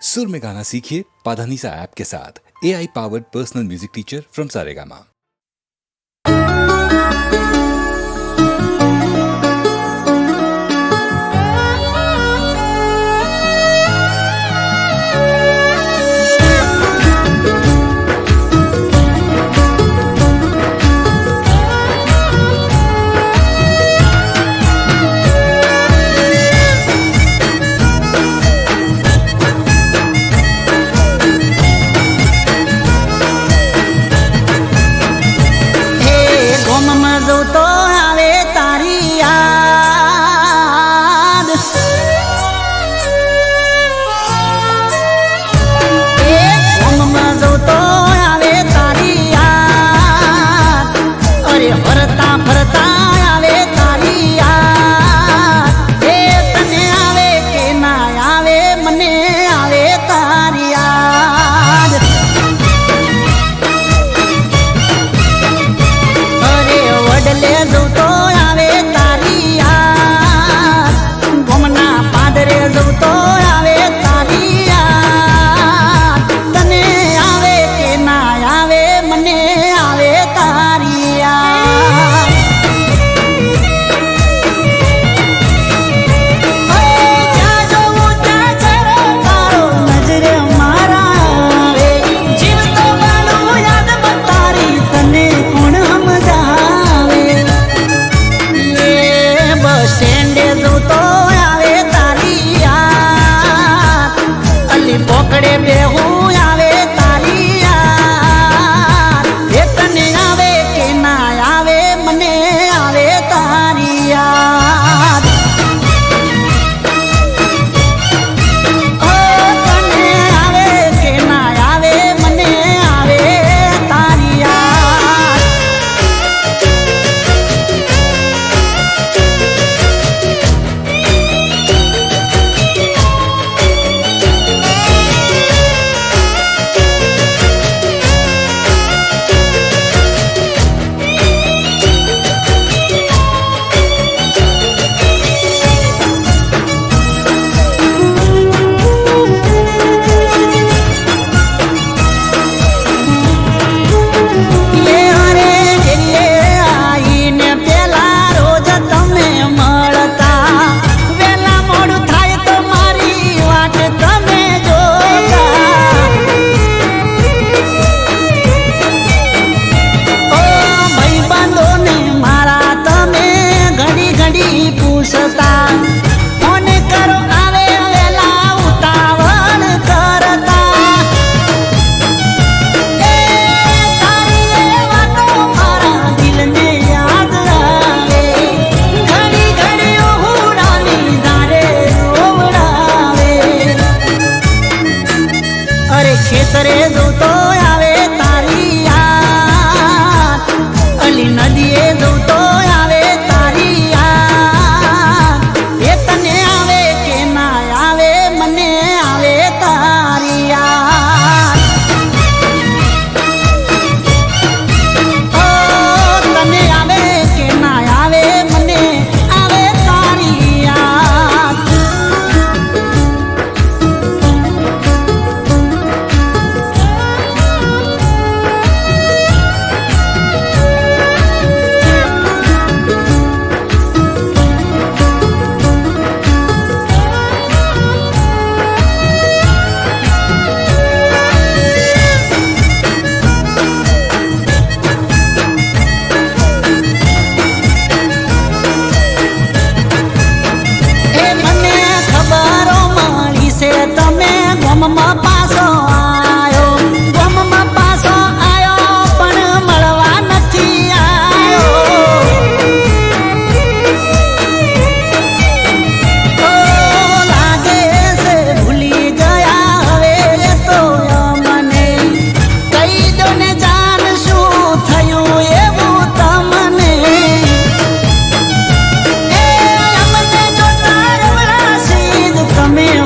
सुर में गाना सीखिए पाधानीसा ऐप के साथ AI powered personal music teacher from Saregama.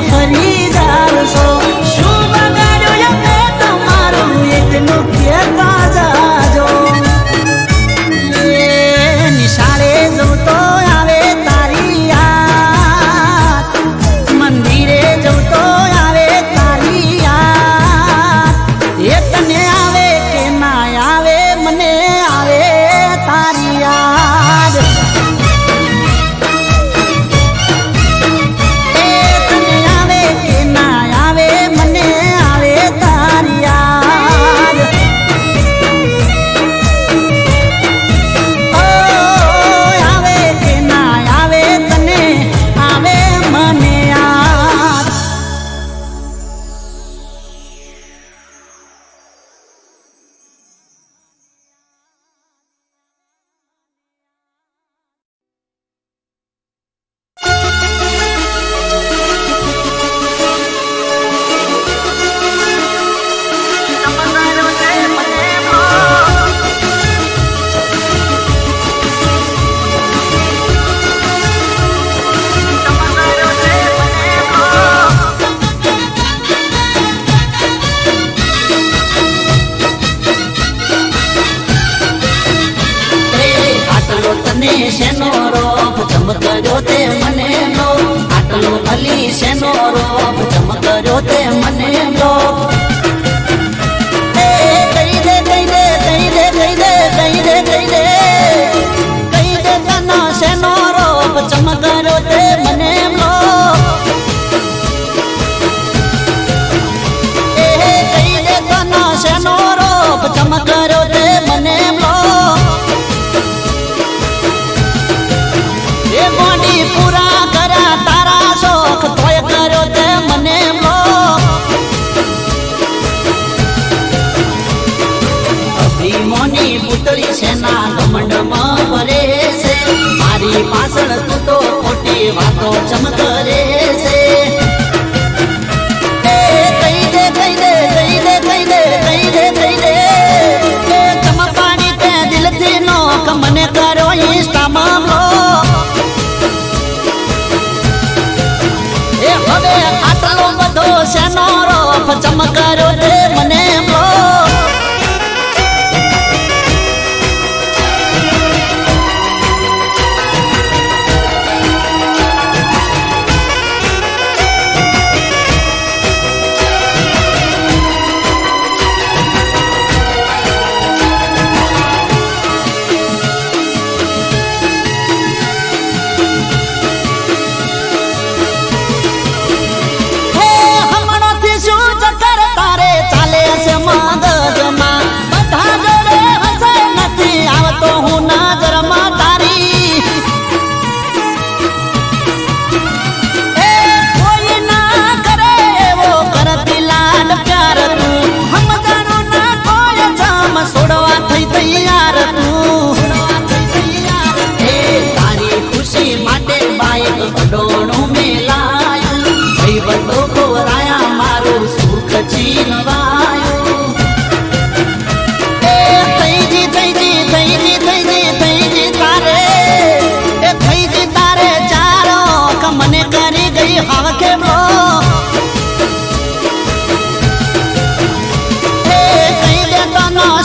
ફરી જાવ છો શું રોપ ચમકર્યો તે મને લોક કહી દે તનો શેનો રોપ ચમકર્યો તે મને લોક કહી દે તનો શેનો રોપ ચમકર્યો તે મને લોક એ ગોડી પૂરા કર્યા તારા શોખ તોય કર્યો તે મને લોક અભિમાની પુતળી સેના ઘમંડમાં ભરે છે મારી પાછળ તું તો ખોટી વાતો ચમકરે છે ચમકવાની તે દિલથી નો મને કર્યો ઇન્સ્ટામાં એ હવે આટલો બધો શેનો રોપ ચમકર્યો તે મને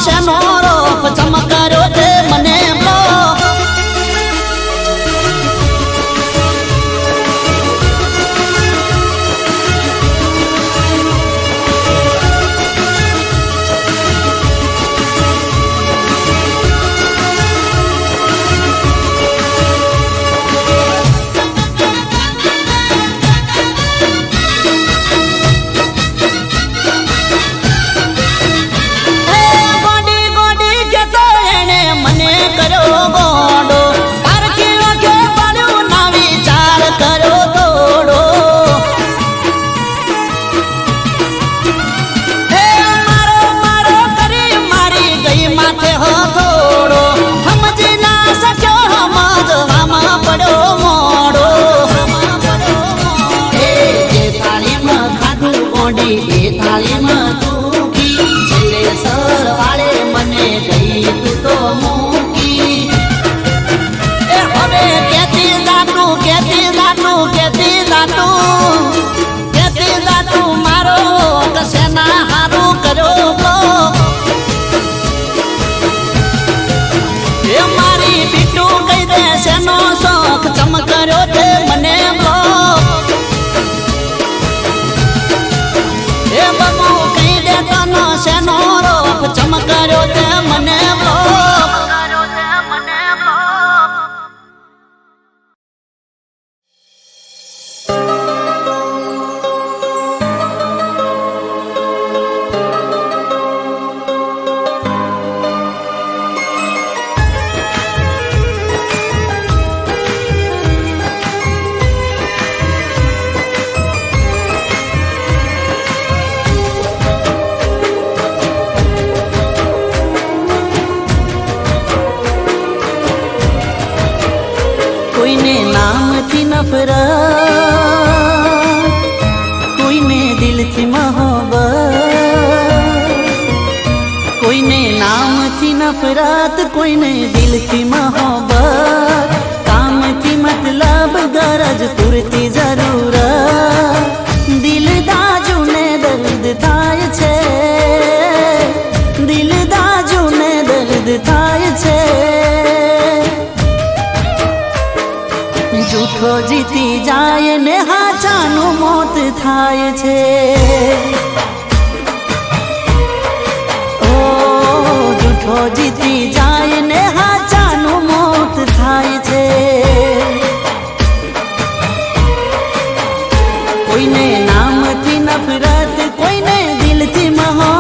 શેનો રોપ ચમકર્યો તે મને ચમકર્યો તે મને એ બાબુ કહી દે તનો શેનો રોપ ચમકર્યો તે મને કોઈને નામથી નફરત કોઈને દિલથી મોહબ્બત કોઈને નામથી નફરત કોઈને દિલથી મોહબ્બત કામથી મતલબ ગરજ પૂરતી જરૂરત દિલ દાજુને દર્દ થાય છે દિલ દાજુને દર્દ થાય છે જૂઠો જીતી જાય ને હાચાનું મોત થાય ઓ જૂઠો જીતી જાય ને હાચાનું મોત થાય છે. કોઈને નામથી નફરત, કોઈને દિલથી મોહબ્બત.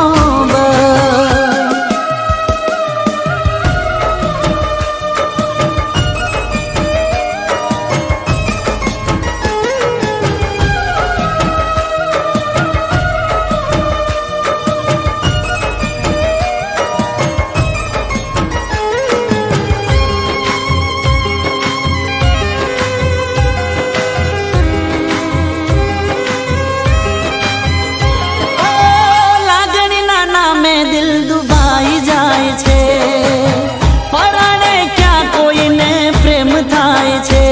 દિલ દુભાઈ જાય છે, પરાણે ક્યાં કોઈને પ્રેમ થાય છે.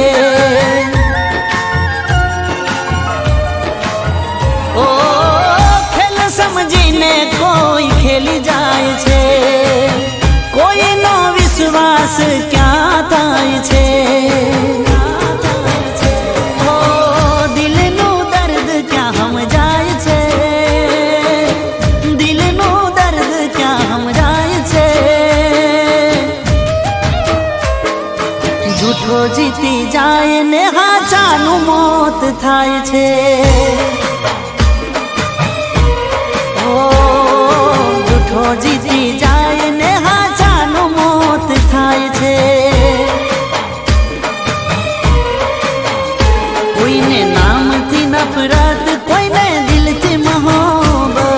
ઓ ખેલ સમજીને કોઈ ખેલી જાય છે, કોઈનો વિશ્વાસ ક્યાં થાય છે. ઓ દિલનું દર્દ ક્યાં સમજાય છે, જૂઠો જીતી જાય ને હાચાનું મોત થાય છે. ઓ જૂઠો જીતી જાય ને હાચાનું મોત થાય છે. કોઈને નામથી નફરત, કોઈને દિલથી મોહબ્બત.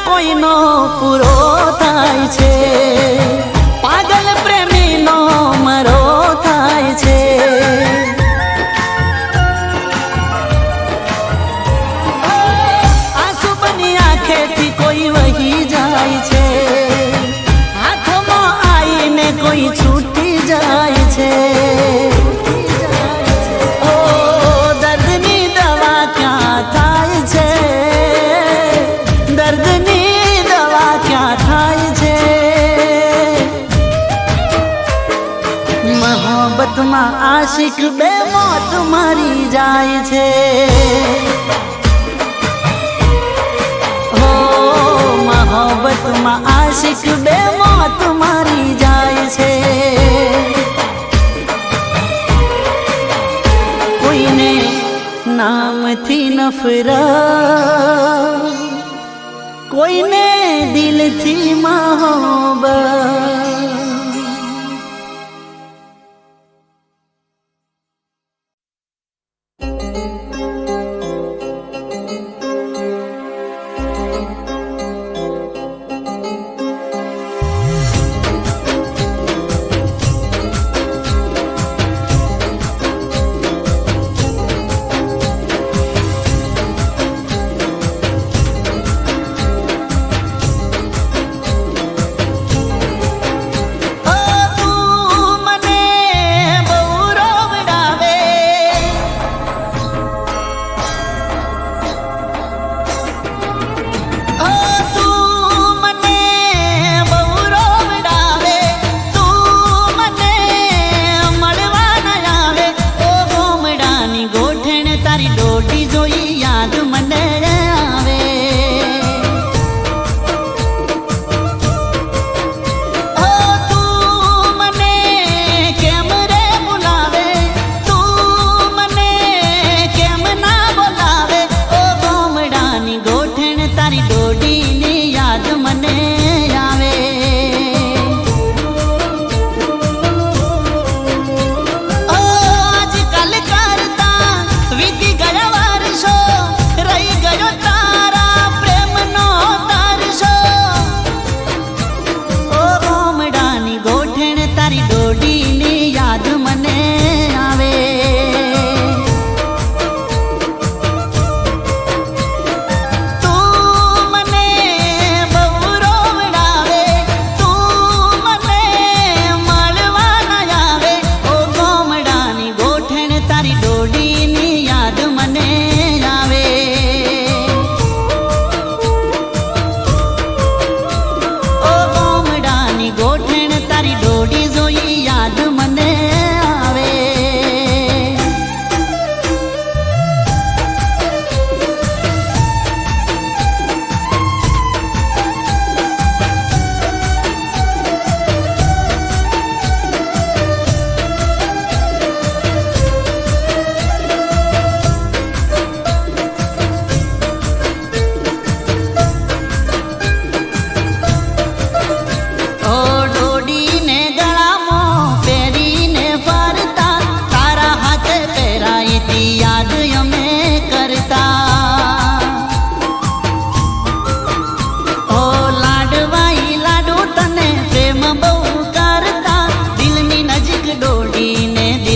કોઈનો પૂરો થાય છે, પાગલ પ્રેમીનો મરો થાય છે. આંસુ બની આંખેથી કોઈ વહી જાય છે, હાથમાં આવીને કોઈ છૂટી જાય છે. ઓ દર્દની દવા ક્યાં થાય છે, દર્દની મોહબ્બતમાં આશિક બે મોત મરી જાય છે. હો મોહબ્બતમાં આશિક બે મોત મરી જાય છે. કોઈને નામથી નફરત, કોઈને દિલથી મોહબ્બત. તારી ડોડી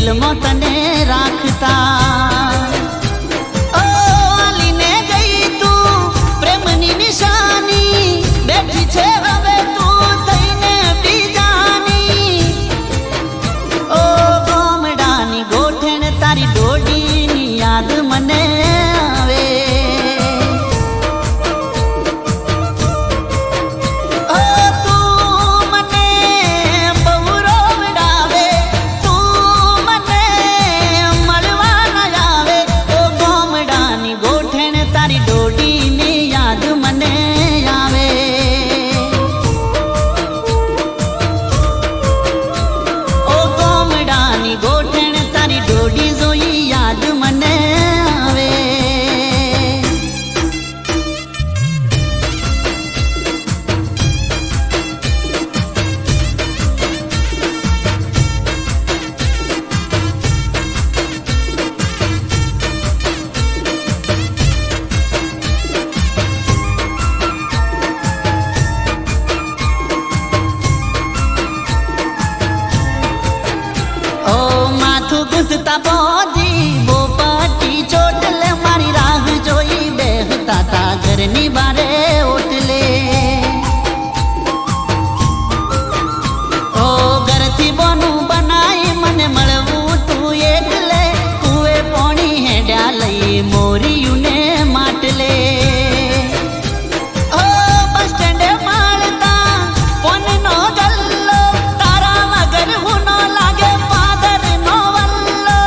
દિલમાં તને રાખતા ઓ આલીને ગઈ તું પ્રેમની નિશાની બેઠી છે હવે તું થઈને બીજાની ઓ ગોમડાની ગોઠણ તારી ડોડીની યાદ મને આવે ઓ તું મને બહુ રોવડાવે તું મને મળવા ન આવે ઓ ગોમડાની ગોઠણ તારી ડોડીની યાદ મને આવે ઓ ગોમડાની ગોઠણ તારી ડોડી જોઈ યાદ મને આવે ઓ માથું ગુંથતા બોધી બોપટી ચોટલે મારી રાહ જોઈ બેહતા તા ઘરની બારે ઓટલે ઓ ઘરથી બોનું બનાઈ મને મળવું તું એટલે કુએ પોણી હેડ્યા લઈ મોરિયુંને માટલે ઓ બસ સ્ટેન્ડે માળતા પોનનો ગલ્લો તારા વગર હું નો લાગે પાદરનો વલ્લો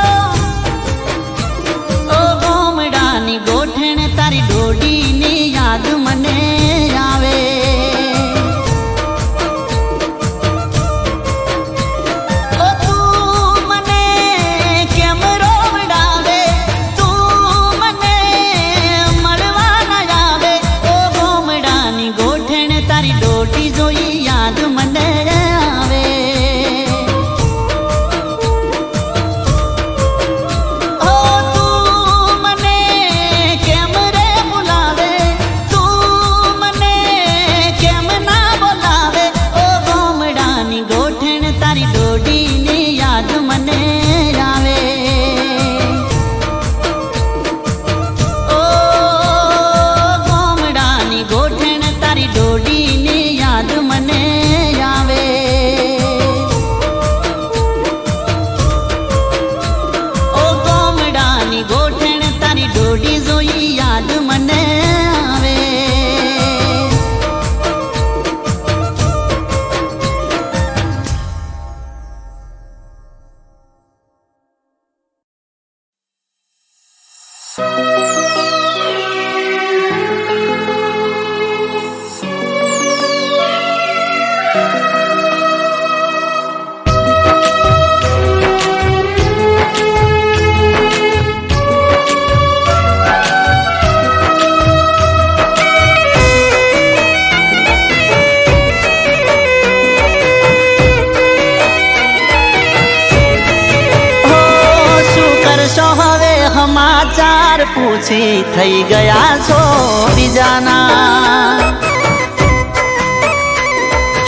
ઓ ગોમડાની ગોઠણ તારી ડોડીની યાદ મને આવે ઓ તું મને કેમ રોવડાવે તું મને મળવા ન આવે ઓ ગોમડાની ગોઠણ તારી ડોડી જોઈ યાદ મને આવે ઓ તું મને કેમ રે બોલાવે તું મને કેમ ના બોલાવે ઓ ગોમડાની ગોઠણ તારી ડોડીની યાદ મને આવે ઓ ગોમડાની ગોઠણ તારી ડોડીની યાદ મને આવે ઓ ગોમડાની ગોઠણ તારી ડોડી જોઈ યાદ મને આવે હો શું કરશો હવે સમાચાર પૂછી થઈ ગયા છો બીજાના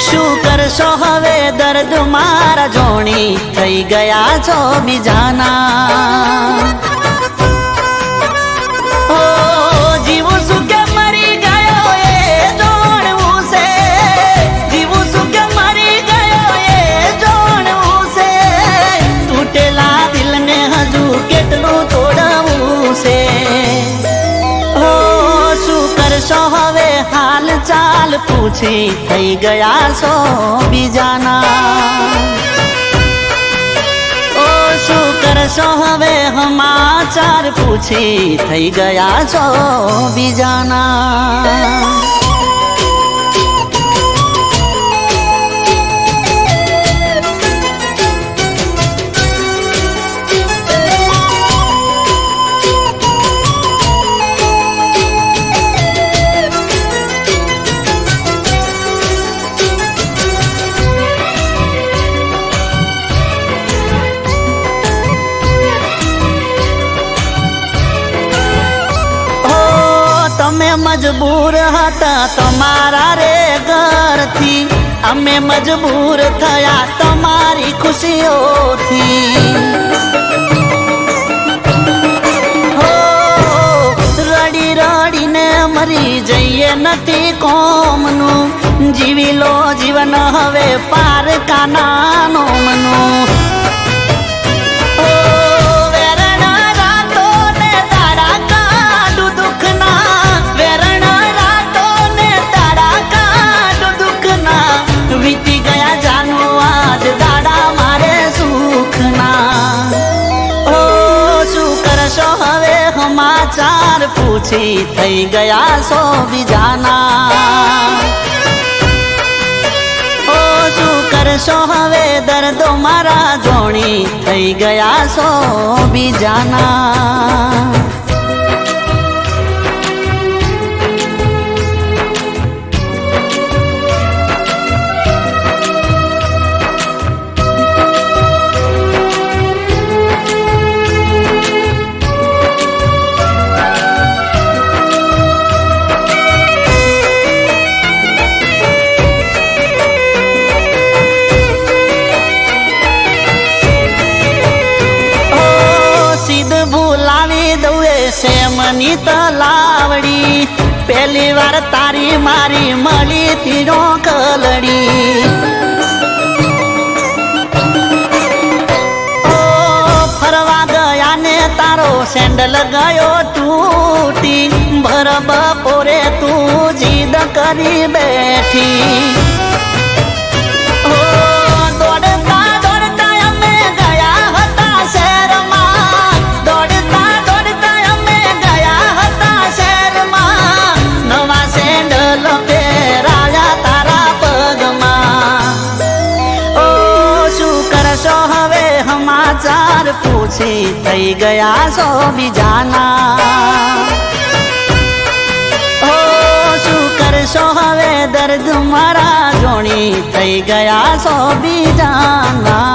શું કરશો હવે દર્દ મારા જોણી થઈ ગયા છો બીજાના ઓ જીવું શું કે મરી ગયો એ જાણવું છે જીવું શું કે મરી ગયો એ જાણવું છે તૂટેલા દિલને હજુ કેટલું તોડવું છે ઓ શું કરશો હવે હાલ ચાલ પૂછી થઈ ગયા છો બીજાના ઓ શું કરશો હવે સમાચાર પૂછી થઈ ગયા છો બીજાના મજબૂર હતા તમારા રે ઘરથી અમે મજબૂર થયા તમારી ખુશીઓથી. હો રડી રડીને મરી જઈએ નથી કોમનું, જીવી લો જીવન હવે પારકાનાનો મનું. વીતી ગયા જાનો આજ દાડા મારે સુખના. ઓ શું કરશો હવે સમાચાર પૂછી થઈ ગયા સો બીજાના. ઓ શું કરશો હવે દર્દો મારા જોણી થઈ ગયા સો બીજાના. મની તલાવડી પહેલી વાર તારી મારી મળી તીરો કલડી. ઓ ફરવા ગયા ને તારો સેન્ડલ ગયો તૂટી, ભર બપોરે તું જીદ કરી બેઠી. સમાચાર પૂછી થઈ ગયા સો બીજાના. ઓ શું કરશો હવે દર્દ મારા જોણી થઈ ગયા સો બીજાના.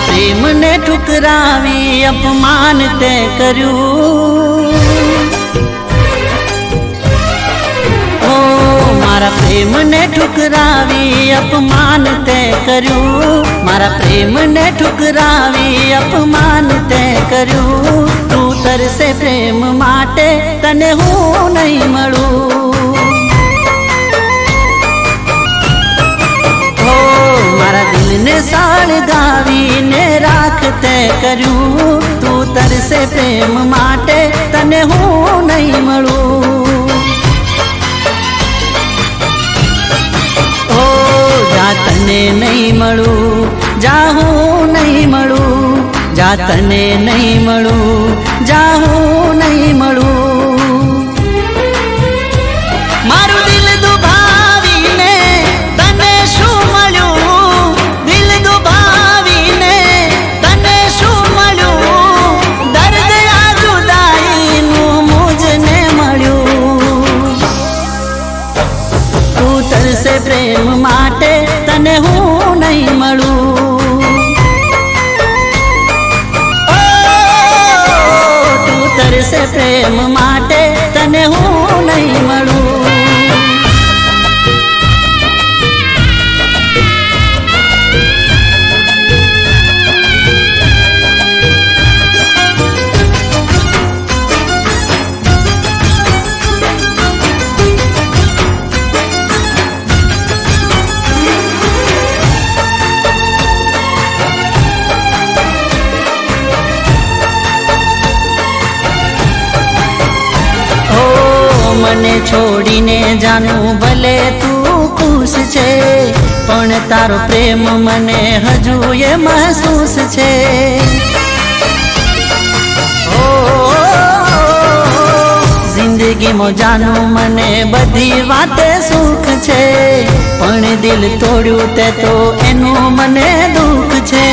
પ્રેમને ઠુકરાવી અપમાન તે કર્યું. ઓ મારા પ્રેમને ઠુકરાવી અપમાન તે કર્યું. મારા પ્રેમને ઠુકરાવી અપમાન તે કર્યું. તું તરસે પ્રેમ માટે તને હું નહીં મળું. મારા દિલને સળગાવીને રાખતે કર્યું. તું તરસે પ્રેમ માટે તને હું નહીં મળું. ઓ જા તને નહીં મળું, જા હું નહીં મળું. જા તને નહીં મળું, જા હું નહીં મળું. મારું દિલ દુભાવીને તને શું મળ્યું? દિલ દુભાવીને તને શું મળ્યું? દર્દ આ જુદાઈનું મુજને મળ્યું. તું તરસે પ્રેમ માટે તને હું નહીં મળું. તું તરસે પ્રેમ માટે તને હું નહીં મળું. મને છોડીને જાનું ભલે તું ખુશ છે, પણ તારો પ્રેમ મને હજુ એ મહેસૂસ છે. ઓ જિંદગીમાં જાનું મને બધી વાતે સુખ છે, પણ દિલ તોડ્યું તે તો એનું મને દુઃખ છે.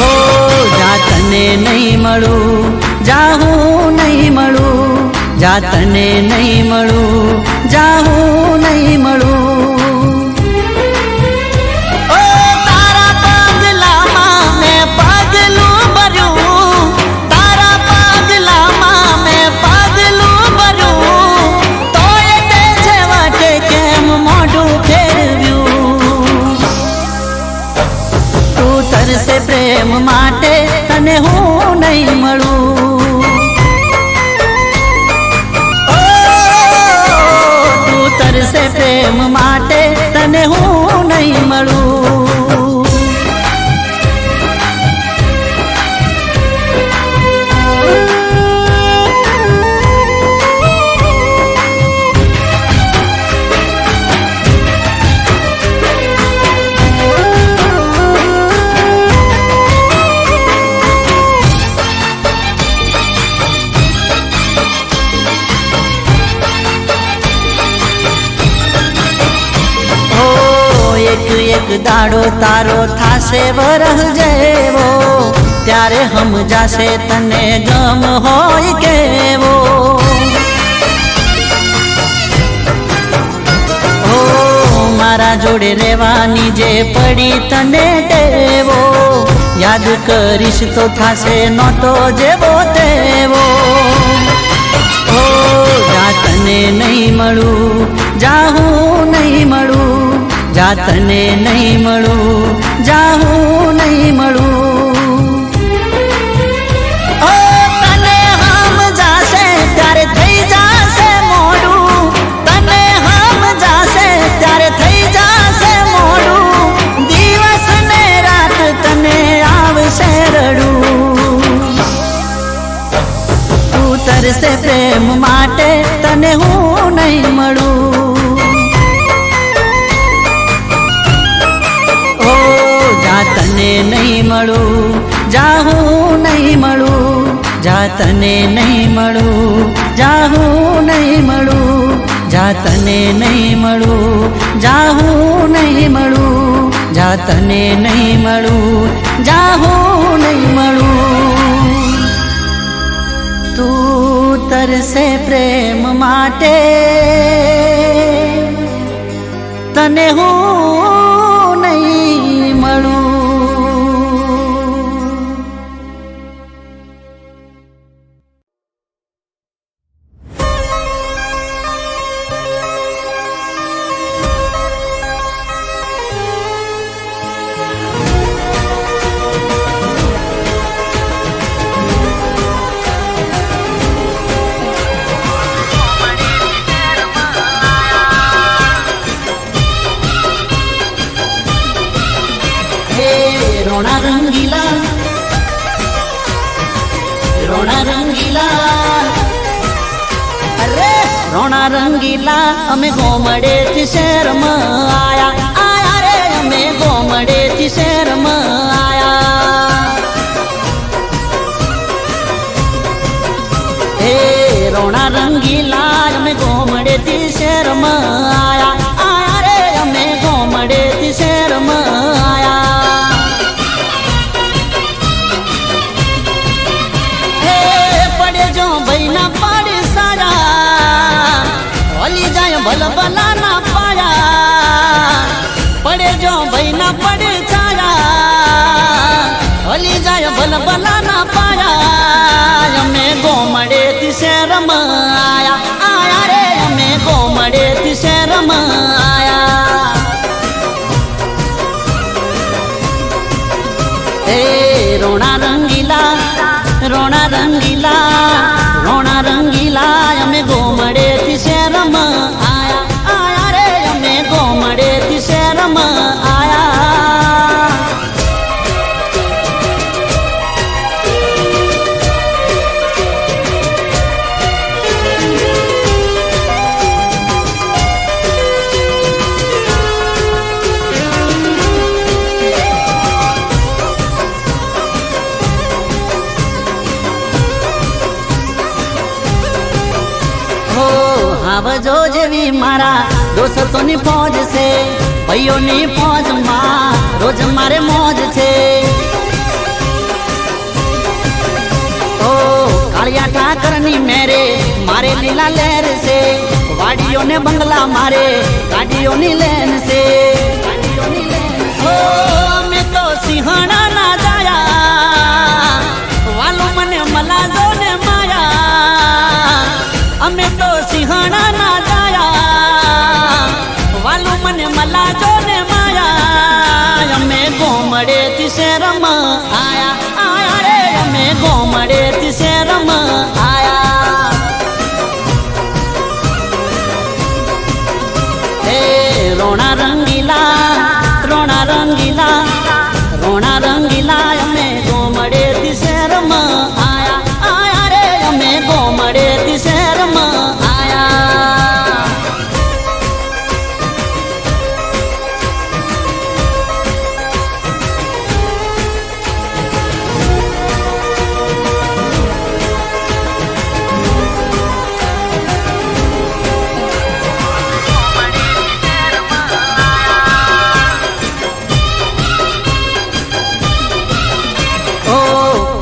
ઓ જા તને નહીં મળું, જા હું નહીં મળું, જા તને નહીં મળું, જા હું નહીં મળું. ઓ તારા પગલામાં મેં પગલું ભર્યું, તારા પગલામાં મેં પગલું ભર્યું, તોય તે છેવટે કેમ મોઢું ફેરવ્યું. તું તરસે પ્રેમ માટે તને હું નહીં મળું. તરસે પ્રેમ માટે તને હું નહીં મળું. એક દાડો તારો થાશે વરહ જેવો, ત્યારે સમજાશે તને ગમ હોય કેવો. ઓ મારા જોડે રહેવાની જે પડી તને ટેવો, યાદ કરીશ તો થાશે નોટો જેવો તેવો. ઓ જા તને નહીં મળું, જા હું નહીં મળું, જા તને નહીં મળું, જા હું નહીં મળું. ઓ તને સમજાશે ત્યારે થઈ જાશે મોડું, તને સમજાશે ત્યારે થઈ જાશે મોડું, દિવસ ને રાત તને આવશે રડું. તું તરસે પ્રેમ માટે તને હું નહીં મળું. જા તને નહીં મળું, જા હું નહીં મળું, જા તને નહીં મળું, જા હું નહીં મળું, જા તને નહીં મળું, જા હું નહીં મળું, જા તને નહીં મળું, જા હું નહીં મળું. તું તરસે પ્રેમ માટે તને હું નહીં મળું. રોણા રંગીલા, રોણા રંગીલા, અરે રોણા રંગીલા, અમે ગોમડેથી શહેરમાં આયા, આયા રે અમે ગોમડેથી શહેરમાં આયા. હે રોણા રંગીલા, અમે ગોમડેથી શહેરમાં આયા, આયા રે અમે ગોમડેથી શહેરમાં આયા. ભૈના પાડે સારા ઓલી જાય ભલભલા ના પાયા, પડે જો ભૈના પડે સારા ઓલી જાય ભલભલા ના પાયા. અમે ગોમડેથી શહેરમાં આયા, આયા રે અમે ગોમડેથી શહેરમાં આયા. હે રોણા રંગીલા, રોણા રંગીલા, રોણા રંગીલા, અમે ગોમડેથી શહેરમાં આયા, આયા રે અમે ગોમડેથી શહેરમાં આયા. હો આવજો જેવી મારા દોસ્તોની ફોજ છે, ભાઈઓની ફોજમાં રોજ મારે મોજ છે. ઓ કાળિયા ઠાકરની મેરે મારે લીલા લહેર છે, વાડીઓને બંગલા મારે ગાડીઓની લેન છે. ઓ અમે તો સિંહણા ના જાયા, વાલો મને મલાજો ને માયા. અમે તો સિંહણા ના જાયા, વાલો મને મલાજો ને માયા. અમે ગોમડે થી શેરમાં આયા, આયા રે અમે ગોમડે થી શેરમાં આયા. હે રોણા રંગીલા, રોણા રંગીલા, રોણા રંગીલા અમે ગોમડે થી શેરમાં આયા, આયા રે અમે ગોમડે થી શેરમાં આયા.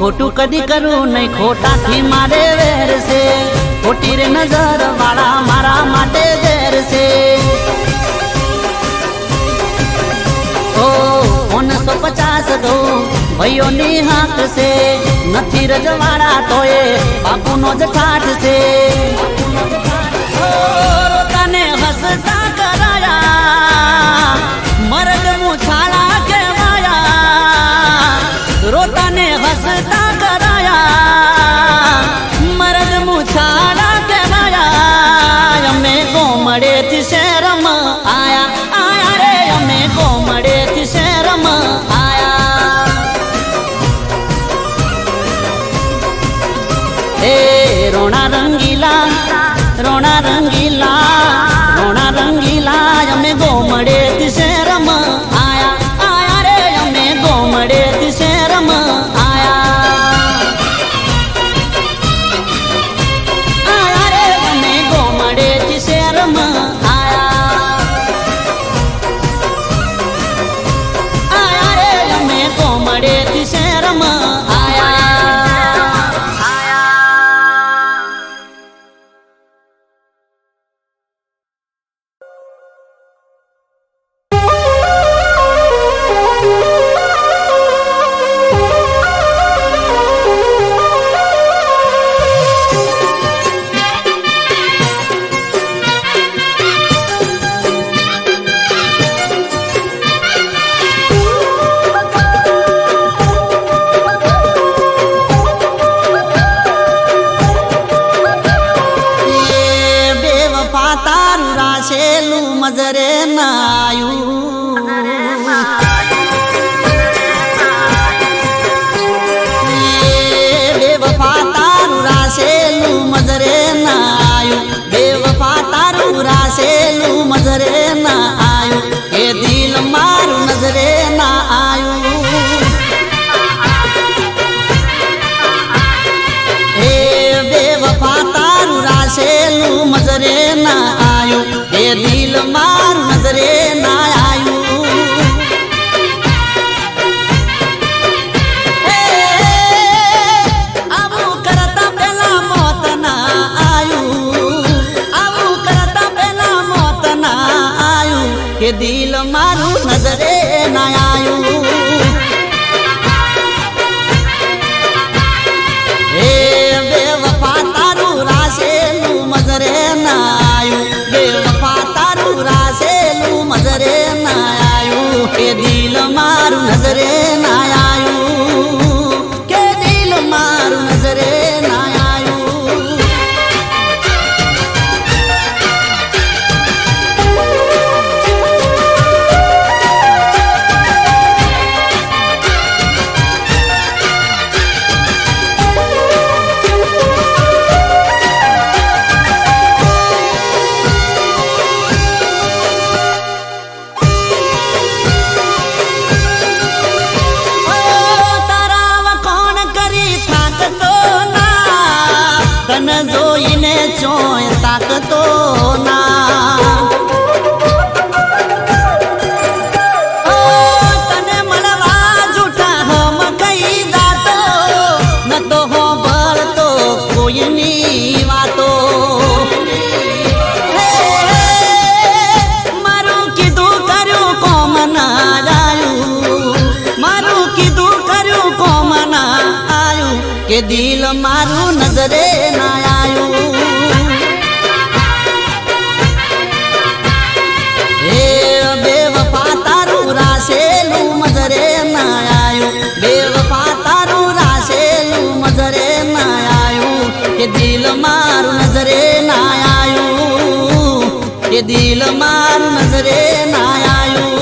ખોટું કદી કરું નહીં, ખોટાથી મારે વેર છે, ખોટી રે નજર વાળા મારા માટે ઝેર છે. ઓ 950 દઉં ભાઈઓની હાથ છે, નથી રજવાડા તોય બાપુનો જ ઠાઠ છે. તને હસતા કરાયા, મરદ મુછાળા કહેવાયા. રોતાને હસતા કરાયા, મરદ મુછાળા કહેવાયા. અમે ગોમડે થી શહેરમાં આયા, આયા રે અમે ગોમડે થી શહેરમાં આયા. એ રોણા રંગીલા, રોણા રંગીલા, રોણા રંગીલા અમે ગોમડે થી શહેરમાં આયા, આયા રે અમે ગોમડે થી શહેરમાં આયા. આયા રે અમે ગોમડે થી શહેરમાં આયા, આયા રે અમે ગોમડે થી શહેરમાં આયા. મજરે નાયું બેવફા તારું રાસેલું મજરે નાયું, બેવફા તારું રાસેલું મજરે ના આયું. એ દિલ મારું નજરે ના આયું. હે બેવફા તારું રાસેલું મજરે ના આયું, એ દિલ મારું નજરે ના આયું. આવું કરતા પેલા મોત ના આયું, આવું કરતા પેલા મોત ના આયું. કે દિલ મારું નજરે ના આયું. હે બેવફા તારું રાસેલું મજરે ના આયું, બેવફા તારું રાસેલું મજરે ના આયું. કે દિલ મારું નજરે ના આયું, કે દિલ મારું નજરે ના આયું. તાકતો ના તને મળવા જૂઠા હમ કઈ દાતો ન તો હો ભળતો કોઈની વાતો મારું કીધું કર્યું કોમ ના આવ્યું મારું કીધું કર્યું કોમ ના આવ્યું કે દિલ મારું નજરે ના આવ્યું એ બેવફા તારું રાસેલું મજરે ના આવ્યું બેવફા તારું રાસેલું મજરે ના આવ્યું કે દિલ મારું નજરે ના આવ્યું કે દિલ મારું નજરે ના આવ્યું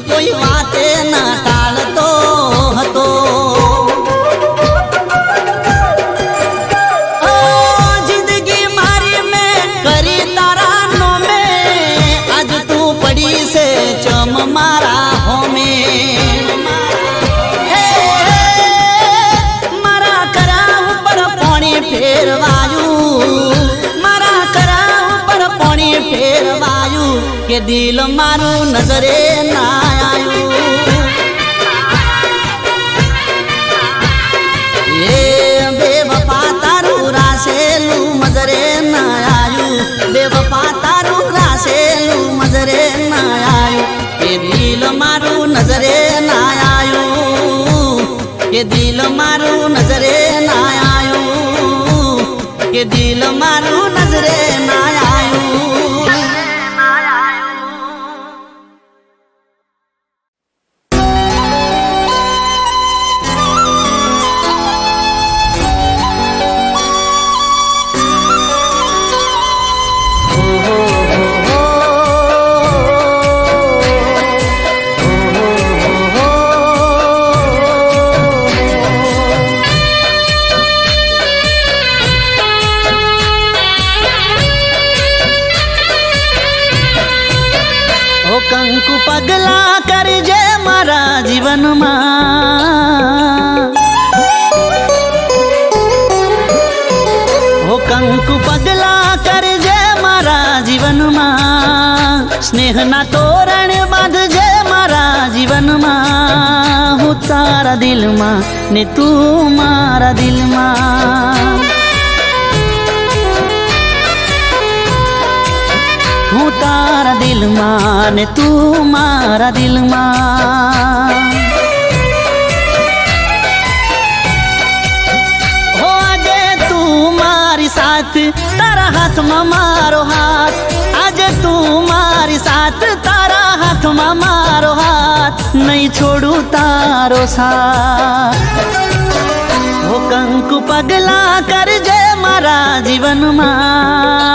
કોઈ વાતે ના ટાળતો હતો જિંદગી મારી મેં કરી તારા નોમે આજ તું પડી છે ચમ મારા હોમે મારા કરા ઉપર પાણી ફેરવાયું મારા કરા ઉપર પાણી ફેરવાયું કે દિલ મારું નજરે ના આવ્યું એ બેવફા તારું રાસેલું મજરે ના આવ્યું બેવફા તારું રાસેલું મજરે ના આવ્યું કે દિલ મારું નજરે ના આવ્યું કે દિલ મારું નજરે ના આવ્યું કે દિલ મારું નજરે ના આવ્યું કંકુ પગલા કરજે મારા જીવનમાં ઓ કંકુ પગલા કરજે મારા જીવનમાં સ્નેહના તોરણ બાંધજે મારા જીવનમાં હું તારા દિલમાં ને તું મારા દિલમાં હું તારા દિલમાં ને તું મારા દિલમાં હો આજે તું મારી સાથ તારા હાથમાં મારો હાથ આજે તું મારી સાથ તારા હાથમાં મારો હાથ નહીં છોડું તારો સાથ હો કંકુ પગલા કરજે મારા જીવનમાં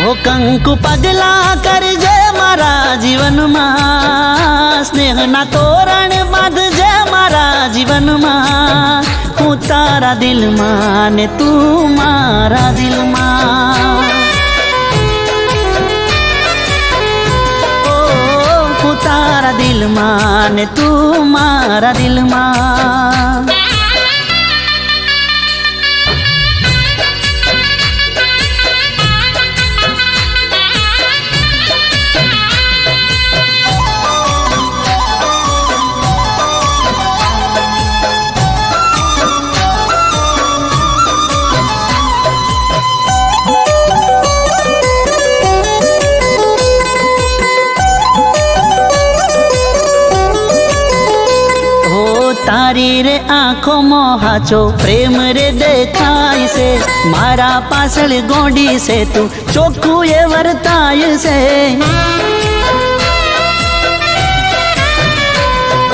ઓ કંકુ પગલા કરજે મારા જીવનમાં સ્નેહના તોરણ બાંધજે મારા જીવનમાં હું તારા દિલમાં ને તું મારા દિલમાં ઓ હું તારા દિલમાં ને તું મારા દિલમાં તારી રે આંખોમાં હાચો પ્રેમ રે દેખાય છે મારા પાછળ ગોંડી છે તું ચોખ્ખું એ વર્તાય છે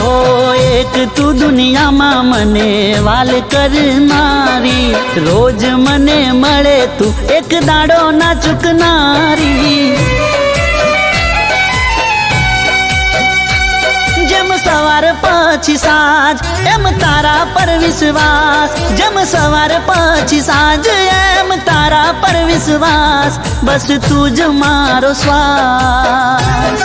ઓ એ એક તું દુનિયામાં મને વાલ કરનારી, રોજ મને મળે તું એક દાડો ના ચૂકનારી. જેમ સવાર પછી સાંજ એમ તારા પર વિશ્વાસ, જેમ સવાર પછી સાંજ એમ તારા પર વિશ્વાસ, બસ તું જ મારો શ્વાસ.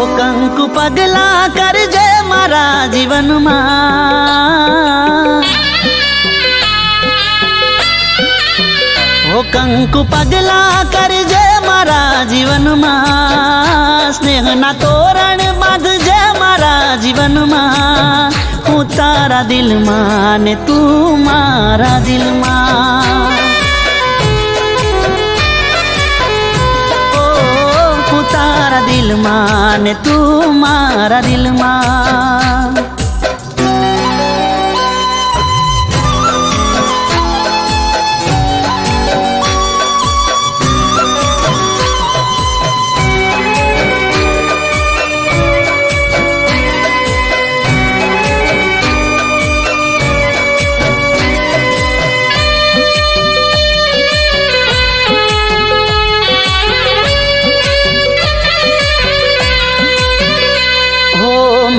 ઓ કંકુ પગલા કરજે મારા જીવનમાં, ઓ કંકુ પગલા કરજે મારા જીવનમાં, સ્નેહના તોરણ બાંધજે મારા જીવનમાં, હું તારા દિલમાં ને તું મારા દિલમાં. હું તારા દિલમાં ને તું મારા દિલમાં.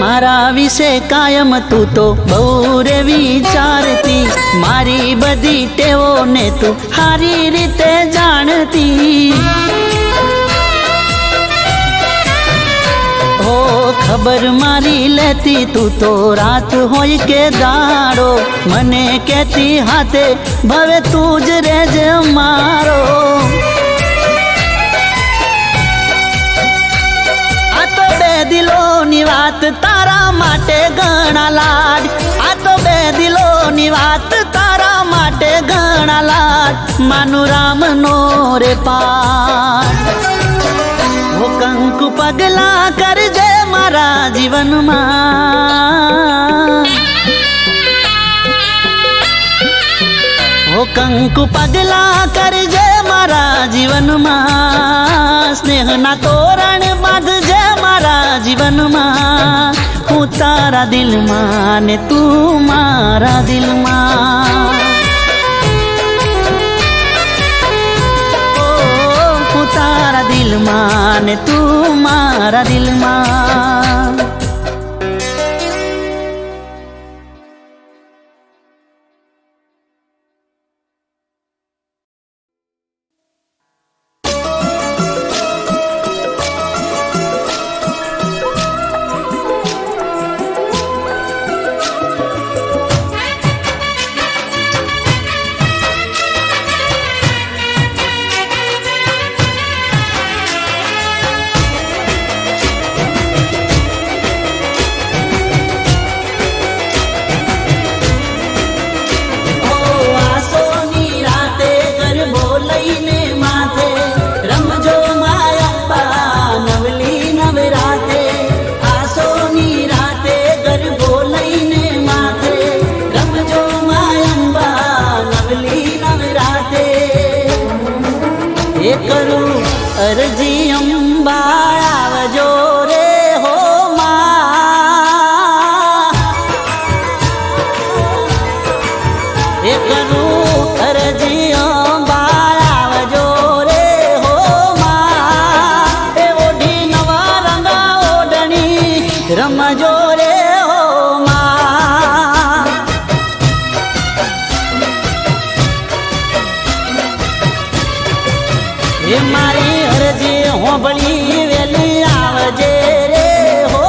મારા વિશે કાયમ તું તો બહુ રે વિચારતી, મારી બધી ટેવોને તું સારી રીતે જાણતી. હો ખબર મારી લેતી તું તો રાત હોય કે દાડો, મને કહેતી હાથે ભવે તું જ રેજ મારો. દિલોની વાત તારા માટે ઘણા લાડ, આ તો બે દિલોની વાત તારા માટે ઘણા લાડ, માનું રામનો રે પાઠ. ઓ કંકુ પગલા કરજે મારા જીવનમાં, ઓ કંકુ પગલા કરજે મારા જીવનમાં, સ્નેહના તોરણ બાંધજે મારા જીવનમાં, હું તારા દિલમાં ને તું મારા દિલમાં. હું તારા દિલમાં ને તું મારા દિલમાં. કરું અરજી અંબા આવજો રે હો માં, એ કરું અરજી અંબા આવજો રે હો માં, એ ઓઢી નવા રંગા ઓઢણી રમજો રે હો માં. એ મારી અરજી હોંભળી વેલી આવજે રે હો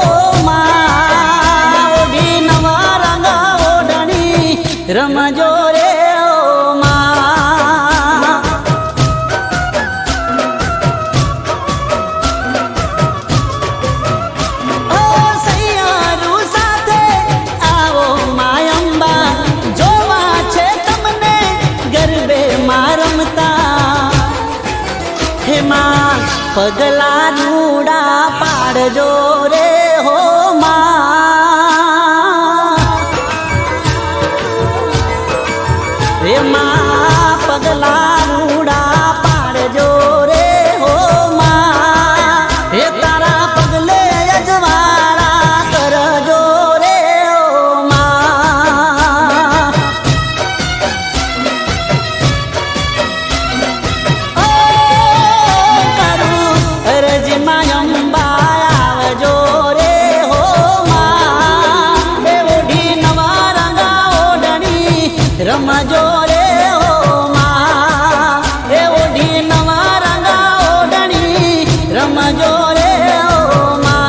માં, ઓઢી નવા રંગા ઓઢણી રમજો રે હો માં. ઓ સૈયારું સાથે આવો માયંબા, જોવા છે તમને ગરબે માં રમતા. હેમાં પગલા રૂડા પાડજો રે હો માં, હેમાં પગલા રૂડા પાડજો રે હો માં, હે તારા પગલે અજવાળા કરજો રે રમજો રે હો માં એ ઓઢી નવા રંગા ઓઢણી રમજો રે હો માં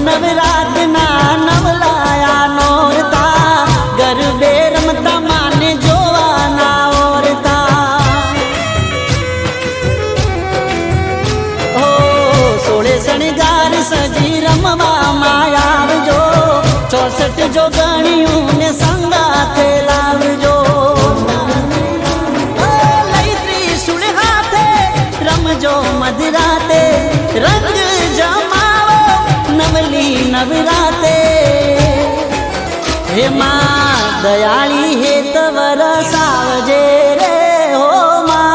નવરાતના નવલાયા નોરતા ગરબે રમતા માને જોવાના ઓરતા ઓ સોળે શણગાર સજી રમવા આવજો 64 જો ગણ્યું ને સંગાથે લાવજો લઈ ત્રિશુળ હાથે રમજો મધરાતે રંગ જમાવો નવલી નવરાતે હે માં દયાળી હે તવ રસાવજે રે હો માં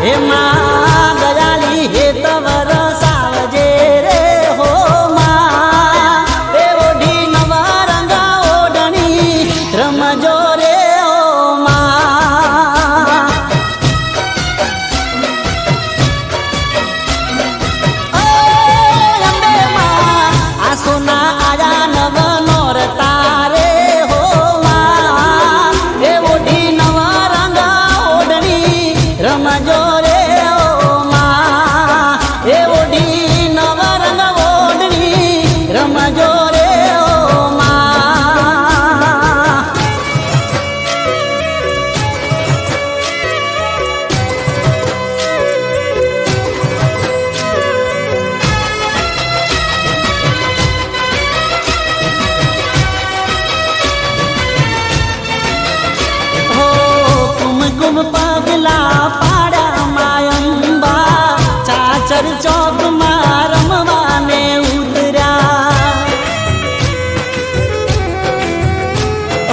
હે માં દયાળી હે તવ રસાવજે રે હો માં એ ઓઢી નવા રંગા ઓઢણી રમજો રે હો માં સોના આયા નવ નોરતા રે હો માં એ ઓઢી નવા રંગા ઓઢણી રમજો રે હો માં એ ઓઢી નવા રંગા ઓઢણી રમજો રે હો માં કુમ પગલા પાડા માયંબા ચાચર ચોક માં રમવાને ઉતર્યા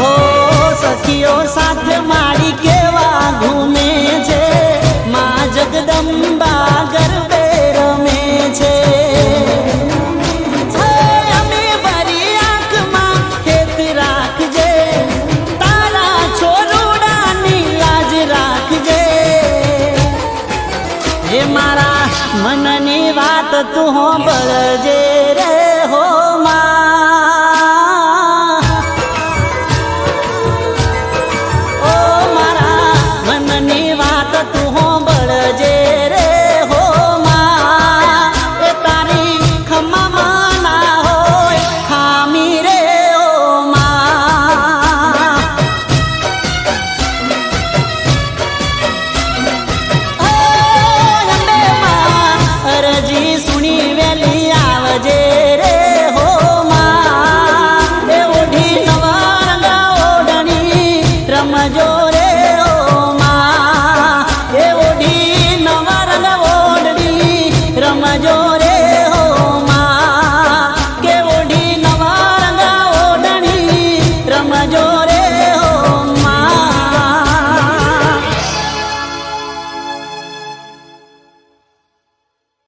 ઓ સખીઓ સાથે માડી કેવા ઘૂમે છે માં જગદંબા ગરબે રમે છે અમે ભરી આંખમાં હેત રાખજે તારા છોરુડાની લાજ રાખજે હે મારા મનની વાત તું સાંભળજે રે હો